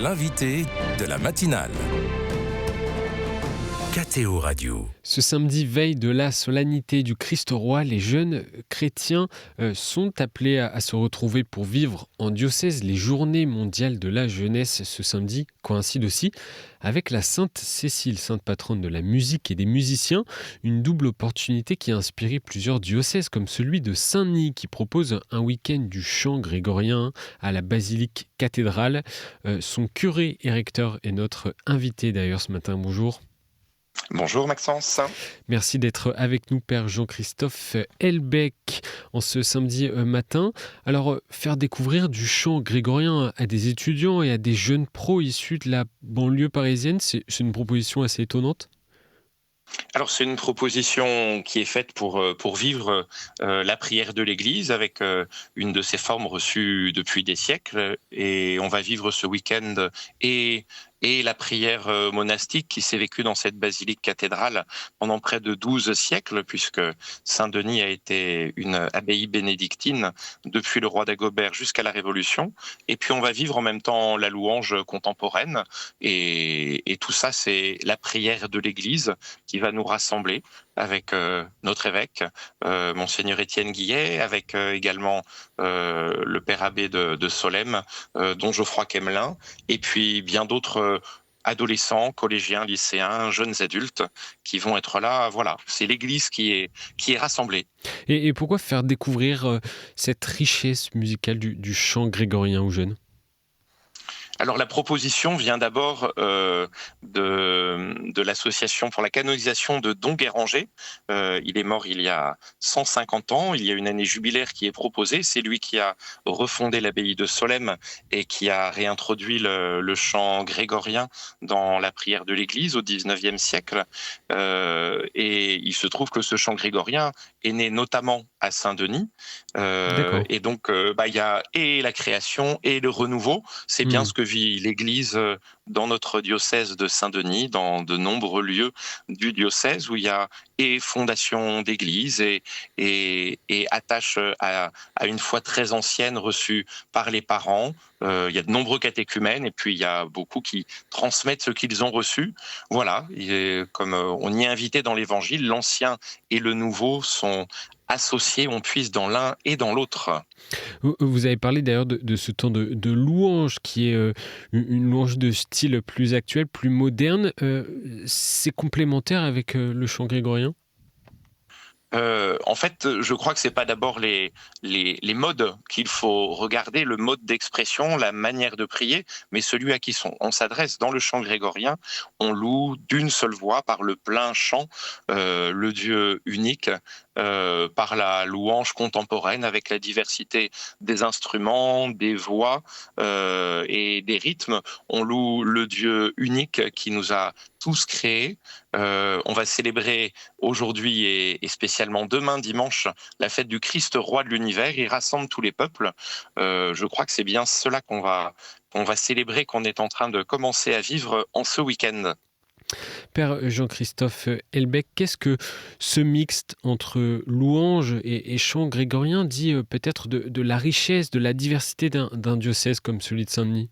l'invité de la matinale. KTO Radio. Ce samedi, veille de la solennité du Christ roi, les jeunes chrétiens sont appelés à se retrouver pour vivre en diocèse. Les journées mondiales de la jeunesse ce samedi coïncident aussi avec la Sainte Cécile, sainte patronne de la musique et des musiciens. Une double opportunité qui a inspiré plusieurs diocèses comme celui de Saint-Denis qui propose un week-end du chant grégorien à la basilique cathédrale. Son curé et recteur est notre invité d'ailleurs ce matin. Bonjour. Bonjour Maxence. Merci d'être avec nous, Père Jean-Christophe Elbecq, en ce samedi matin. Alors, faire découvrir du chant grégorien à des étudiants et à des jeunes pros issus de la banlieue parisienne, c'est une proposition assez étonnante. Alors c'est une proposition qui est faite pour vivre la prière de l'Église avec une de ses formes reçues depuis des siècles, et on va vivre ce week-end et la prière monastique qui s'est vécue dans cette basilique cathédrale pendant près de 12 siècles, puisque Saint-Denis a été une abbaye bénédictine depuis le roi Dagobert jusqu'à la Révolution. Et puis on va vivre en même temps la louange contemporaine, et tout ça c'est la prière de l'Église qui va nous rassembler avec notre évêque, Monseigneur Étienne Guillet, avec également le père abbé de Solesmes, don Geoffroy Quemelin, et puis bien d'autres adolescents, collégiens, lycéens, jeunes adultes qui vont être là. Voilà, c'est l'Église qui est rassemblée. Et pourquoi faire découvrir cette richesse musicale du chant grégorien aux jeunes ? Alors la proposition vient d'abord de l'association pour la canonisation de Don Guéranger. Il est mort il y a 150 ans. Il y a une année jubilaire qui est proposée. C'est lui qui a refondé l'abbaye de Solesmes et qui a réintroduit le chant grégorien dans la prière de l'Église au XIXe siècle. Et il se trouve que ce chant grégorien est né notamment à Saint-Denis. Et donc il y a et la création et le renouveau. C'est bien ce que vit l'Église dans notre diocèse de Saint-Denis, dans de nombreux lieux du diocèse où il y a et fondation d'église et attache à une foi très ancienne reçue par les parents. Il y a de nombreux catéchumènes et puis il y a beaucoup qui transmettent ce qu'ils ont reçu. Voilà, comme on y est invité dans l'Évangile, l'ancien et le nouveau sont associés, on puise dans l'un et dans l'autre. Vous avez parlé d'ailleurs de ce temps de louange qui est une louange de style plus actuel, plus moderne. C'est complémentaire avec le chant grégorien ? En fait, je crois que c'est pas d'abord les modes qu'il faut regarder, le mode d'expression, la manière de prier, mais celui à qui on s'adresse. Dans le chant grégorien, on loue d'une seule voix, par le plein chant, le Dieu unique, par la louange contemporaine avec la diversité des instruments, des voix et des rythmes. On loue le Dieu unique qui nous a tous créés. On va célébrer aujourd'hui et spécialement demain dimanche la fête du Christ roi de l'univers. Il rassemble tous les peuples. Je crois que c'est bien cela qu'on va célébrer, qu'on est en train de commencer à vivre en ce week-end. Père Jean-Christophe Elbecq, qu'est-ce que ce mixte entre louange et chant grégorien dit peut-être de la richesse, de la diversité d'un diocèse comme celui de Saint-Denis ?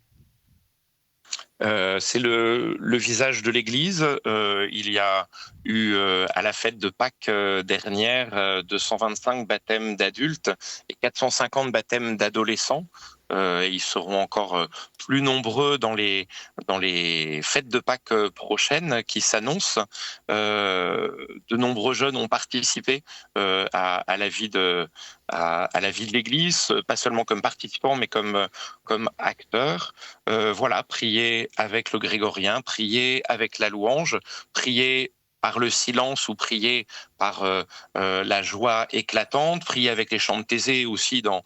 C'est le visage de l'Église. Il y a eu à la fête de Pâques dernière 225 baptêmes d'adultes et 450 baptêmes d'adolescents. Ils seront encore plus nombreux dans les fêtes de Pâques prochaines qui s'annoncent. De nombreux jeunes ont participé à la vie de l'Église, pas seulement comme participants, mais comme acteurs. Voilà, prier avec le grégorien, prier avec la louange, prier par le silence ou prier par la joie éclatante, prier avec les chants de Thésée aussi dans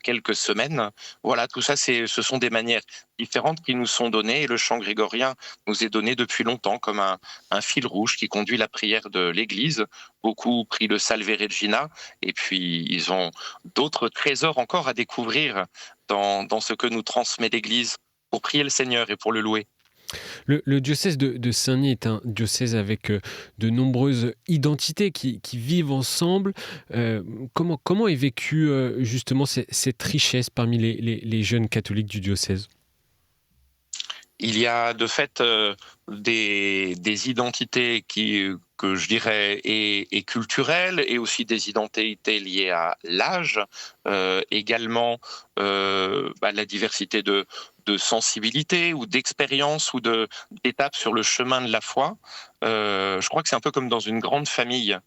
quelques semaines. Voilà, tout ça, ce sont des manières différentes qui nous sont données, et le chant grégorien nous est donné depuis longtemps comme un fil rouge qui conduit la prière de l'Église. Beaucoup prient le Salve Regina, et puis ils ont d'autres trésors encore à découvrir dans ce que nous transmet l'Église pour prier le Seigneur et pour le louer. Le diocèse de Saint-Denis est un diocèse avec de nombreuses identités qui vivent ensemble. Comment est vécue justement cette richesse parmi les jeunes catholiques du diocèse ? Il y a de fait des identités que je dirais et culturelles, et aussi des identités liées à l'âge, également la diversité de sensibilité ou d'expérience ou d'étapes sur le chemin de la foi. Je crois que c'est un peu comme dans une grande famille.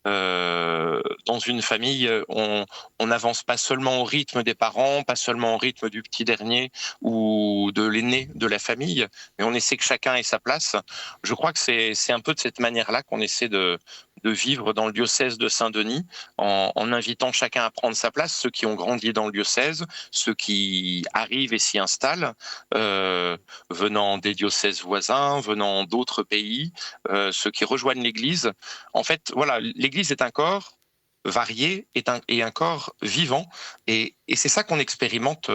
Dans une famille, on n'avance pas seulement au rythme des parents, pas seulement au rythme du petit dernier ou de l'aîné de la famille, mais on essaie que chacun ait sa place. Je crois que c'est un peu de cette manière-là qu'on essaie de vivre dans le diocèse de Saint-Denis, en invitant chacun à prendre sa place, ceux qui ont grandi dans le diocèse, ceux qui arrivent et s'y installent, venant des diocèses voisins, venant d'autres pays, ceux qui rejoignent l'Église. En fait, voilà, l'Église est un corps varié et un corps vivant. Et c'est ça qu'on expérimente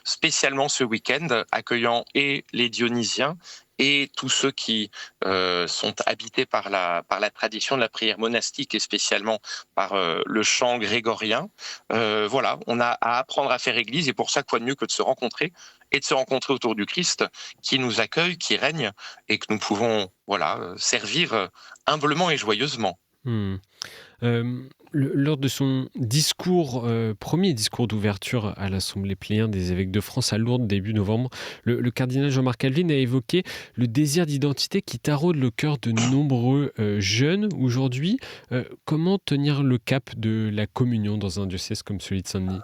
spécialement ce week-end, accueillant et les Dionysiens et tous ceux qui sont habités par la tradition de la prière monastique et spécialement par le chant grégorien. Voilà, on a à apprendre à faire Église, et pour ça, quoi de mieux que de se rencontrer et de se rencontrer autour du Christ qui nous accueille, qui règne, et que nous pouvons servir humblement et joyeusement. Hmm. Lors de son discours, premier discours d'ouverture à l'Assemblée plénière des évêques de France à Lourdes début novembre, le cardinal Jean-Marc Calvin a évoqué le désir d'identité qui taraude le cœur de nombreux jeunes aujourd'hui. Comment tenir le cap de la communion dans un diocèse comme celui de Saint-Denis ?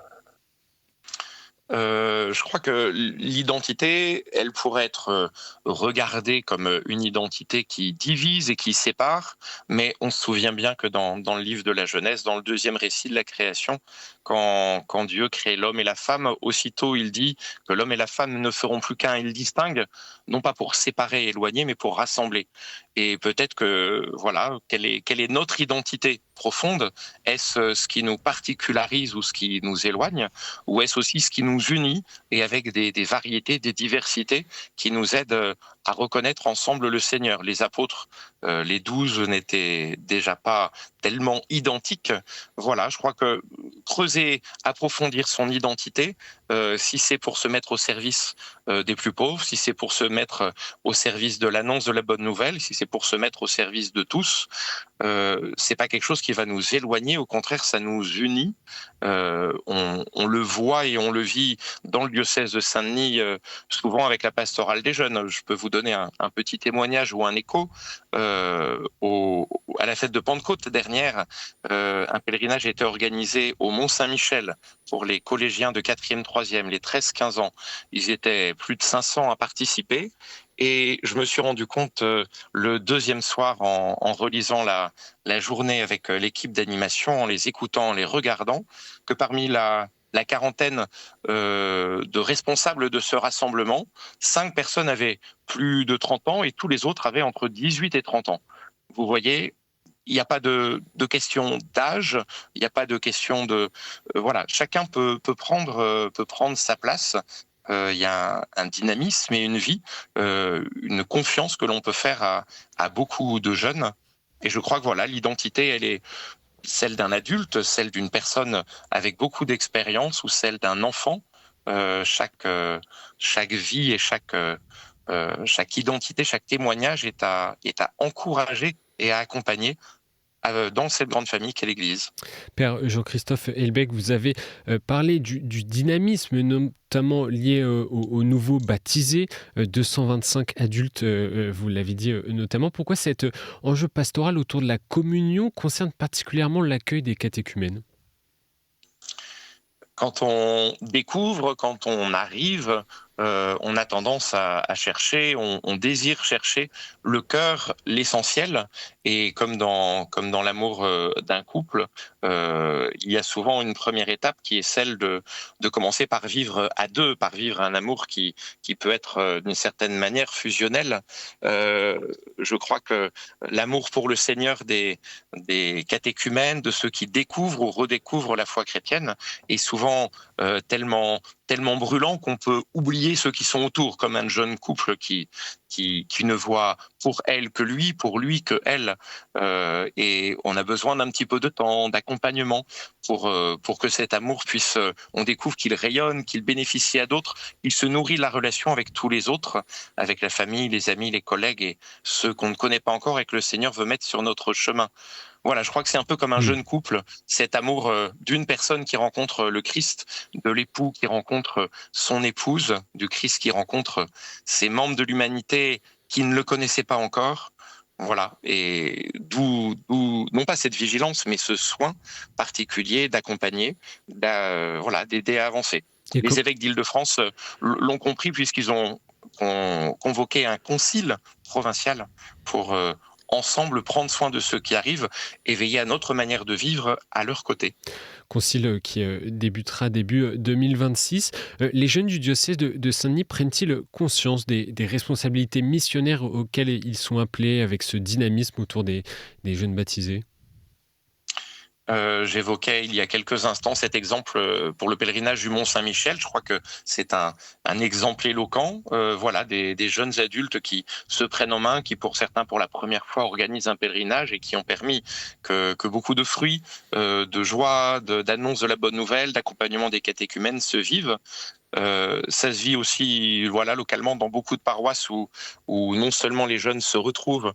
Je crois que l'identité, elle pourrait être regardée comme une identité qui divise et qui sépare, mais on se souvient bien que dans le livre de la Genèse, dans le deuxième récit de la création, quand Dieu crée l'homme et la femme, aussitôt il dit que l'homme et la femme ne feront plus qu'un, il distingue, non pas pour séparer et éloigner, mais pour rassembler. Et peut-être que, voilà, quelle est notre identité profonde ? Est-ce ce qui nous particularise ou ce qui nous éloigne ? Ou est-ce aussi ce qui nous unit, et avec des variétés, des diversités qui nous aident à reconnaître ensemble le Seigneur ? Les apôtres, les 12 n'étaient déjà pas tellement identiques. Voilà, je crois que creuser, approfondir son identité, si c'est pour se mettre au service des plus pauvres, si c'est pour se mettre au service de l'annonce de la bonne nouvelle, si c'est pour se mettre au service de tous, c'est pas quelque chose qui va nous éloigner, au contraire, ça nous unit. On le voit et on le vit dans le diocèse de Saint-Denis, souvent avec la pastorale des jeunes. Je peux vous donner un petit témoignage ou un écho. À la fête de Pentecôte dernière, un pèlerinage a été organisé au Mont-Saint-Michel pour les collégiens de 4e, 3e, les 13-15 ans. Ils étaient plus de 500 à participer. Et je me suis rendu compte le deuxième soir, en relisant la journée avec l'équipe d'animation, en les écoutant, en les regardant, que parmi la quarantaine de responsables de ce rassemblement, 5 personnes avaient plus de 30 ans et tous les autres avaient entre 18 et 30 ans. Vous voyez, il n'y a pas de question d'âge, il n'y a pas de question de... voilà, chacun peut prendre sa place. Il y a un dynamisme et une vie, une confiance que l'on peut faire à beaucoup de jeunes. Et je crois que voilà, l'identité, elle est celle d'un adulte, celle d'une personne avec beaucoup d'expérience, ou celle d'un enfant. Chaque vie et chaque identité, chaque témoignage est à encourager et à accompagner dans cette grande famille qu'est l'Église. Père Jean-Christophe Helbecq, vous avez parlé du dynamisme, notamment lié aux nouveaux baptisés, 225 adultes, vous l'avez dit notamment. Pourquoi cet enjeu pastoral autour de la communion concerne particulièrement l'accueil des catéchumènes ? Quand on découvre, quand on arrive, on a tendance à chercher, on désire chercher le cœur, l'essentiel. Et comme dans l'amour d'un couple, il y a souvent une première étape qui est celle de commencer par vivre à deux, par vivre un amour qui peut être d'une certaine manière fusionnel. Je crois que l'amour pour le Seigneur des catéchumènes, de ceux qui découvrent ou redécouvrent la foi chrétienne, est souvent tellement tellement brûlant qu'on peut oublier ceux qui sont autour, comme un jeune couple qui ne voit pour elle que lui, pour lui que elle. Et on a besoin d'un petit peu de temps, d'accompagnement pour que cet amour puisse, on découvre qu'il rayonne, qu'il bénéficie à d'autres, il se nourrit de la relation avec tous les autres, avec la famille, les amis, les collègues et ceux qu'on ne connaît pas encore et que le Seigneur veut mettre sur notre chemin. Voilà, je crois que c'est un peu comme un jeune couple, cet amour d'une personne qui rencontre le Christ, de l'époux qui rencontre son épouse, du Christ qui rencontre ses membres de l'humanité qui ne le connaissaient pas encore. Voilà, et d'où non pas cette vigilance, mais ce soin particulier d'accompagner, d'aider à avancer. Les évêques d'Île-de-France l'ont compris puisqu'ils ont convoqué un concile provincial pour ensemble prendre soin de ceux qui arrivent et veiller à notre manière de vivre à leur côté. Concile qui débutera début 2026. Les jeunes du diocèse de Saint-Denis prennent-ils conscience des responsabilités missionnaires auxquelles ils sont appelés avec ce dynamisme autour des jeunes baptisés ? J'évoquais il y a quelques instants cet exemple pour le pèlerinage du Mont-Saint-Michel. Je crois que c'est un exemple éloquent. Des jeunes adultes qui se prennent en main, qui pour certains pour la première fois organisent un pèlerinage et qui ont permis que beaucoup de fruits, de joie, d'annonce de la bonne nouvelle, d'accompagnement des catéchumènes se vivent. Ça se vit aussi localement dans beaucoup de paroisses où non seulement les jeunes se retrouvent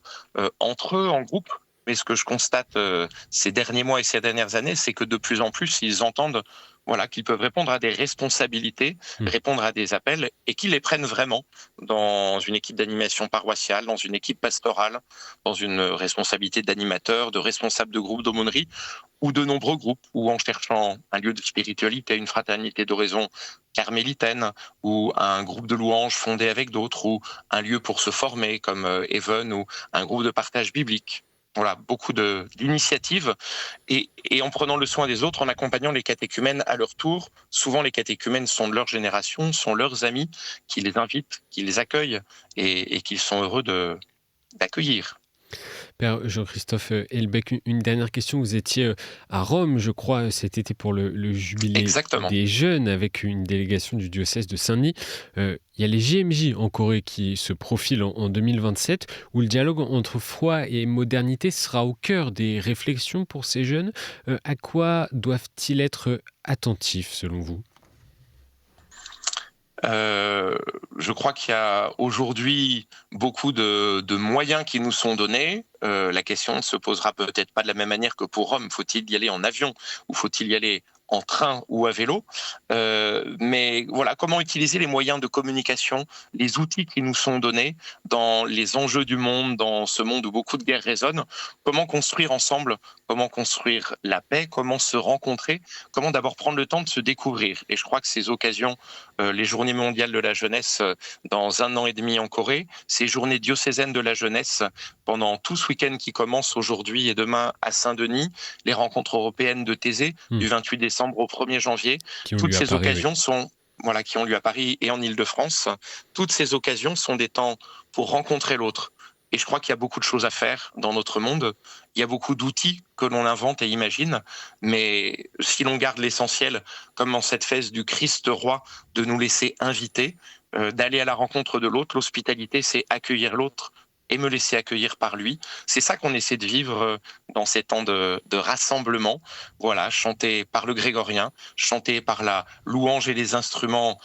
entre eux en groupe, mais ce que je constate ces derniers mois et ces dernières années, c'est que de plus en plus, ils entendent qu'ils peuvent répondre à des responsabilités, répondre à des appels, et qu'ils les prennent vraiment dans une équipe d'animation paroissiale, dans une équipe pastorale, dans une responsabilité d'animateur, de responsable de groupe d'aumônerie, ou de nombreux groupes, ou en cherchant un lieu de spiritualité, une fraternité d'oraison carmélitaine, ou un groupe de louanges fondé avec d'autres, ou un lieu pour se former, comme Even, ou un groupe de partage biblique. Voilà, beaucoup d'initiatives et en prenant le soin des autres, en accompagnant les catéchumènes à leur tour. Souvent, les catéchumènes sont de leur génération, sont leurs amis qui les invitent, qui les accueillent et qu'ils sont heureux d'accueillir. Père Jean-Christophe Helbecq, une dernière question. Vous étiez à Rome, je crois, cet été pour le jubilé Exactement. Des jeunes avec une délégation du diocèse de Saint-Denis. Il y a les JMJ en Corée qui se profilent en 2027, où le dialogue entre foi et modernité sera au cœur des réflexions pour ces jeunes. À quoi doivent-ils être attentifs, selon vous ? Je crois qu'il y a aujourd'hui beaucoup de moyens qui nous sont donnés. La question ne se posera peut-être pas de la même manière que pour Rome. Faut-il y aller en avion ou faut-il y aller en train ou à vélo, mais comment utiliser les moyens de communication, les outils qui nous sont donnés dans les enjeux du monde, dans ce monde où beaucoup de guerres résonnent, comment construire ensemble, comment construire la paix, comment se rencontrer, comment d'abord prendre le temps de se découvrir. Et je crois que ces occasions, les journées mondiales de la jeunesse dans 1 an et demi en Corée, ces journées diocésaines de la jeunesse pendant tout ce week-end qui commence aujourd'hui et demain à Saint-Denis, les rencontres européennes de Thésée du 28 décembre au 1er janvier. Toutes ces occasions sont qui ont lieu à Paris et en Île-de-France. Toutes ces occasions sont des temps pour rencontrer l'autre. Et je crois qu'il y a beaucoup de choses à faire dans notre monde. Il y a beaucoup d'outils que l'on invente et imagine. Mais si l'on garde l'essentiel, comme dans cette fête du Christ roi, de nous laisser inviter, d'aller à la rencontre de l'autre, l'hospitalité, c'est accueillir l'autre et me laisser accueillir par lui. C'est ça qu'on essaie de vivre dans ces temps de rassemblement. Chanté par le grégorien, chanté par la louange et les instruments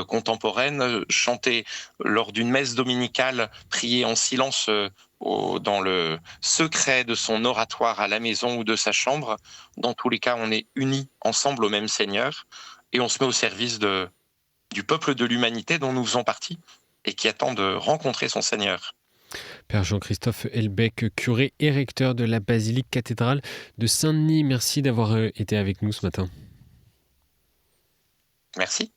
contemporaines, chanté lors d'une messe dominicale, prié en silence dans le secret de son oratoire à la maison ou de sa chambre. Dans tous les cas, on est unis ensemble au même Seigneur et on se met au service du peuple de l'humanité dont nous faisons partie et qui attend de rencontrer son Seigneur. Père Jean-Christophe Helbecq, curé et recteur de la basilique cathédrale de Saint-Denis, merci d'avoir été avec nous ce matin. Merci.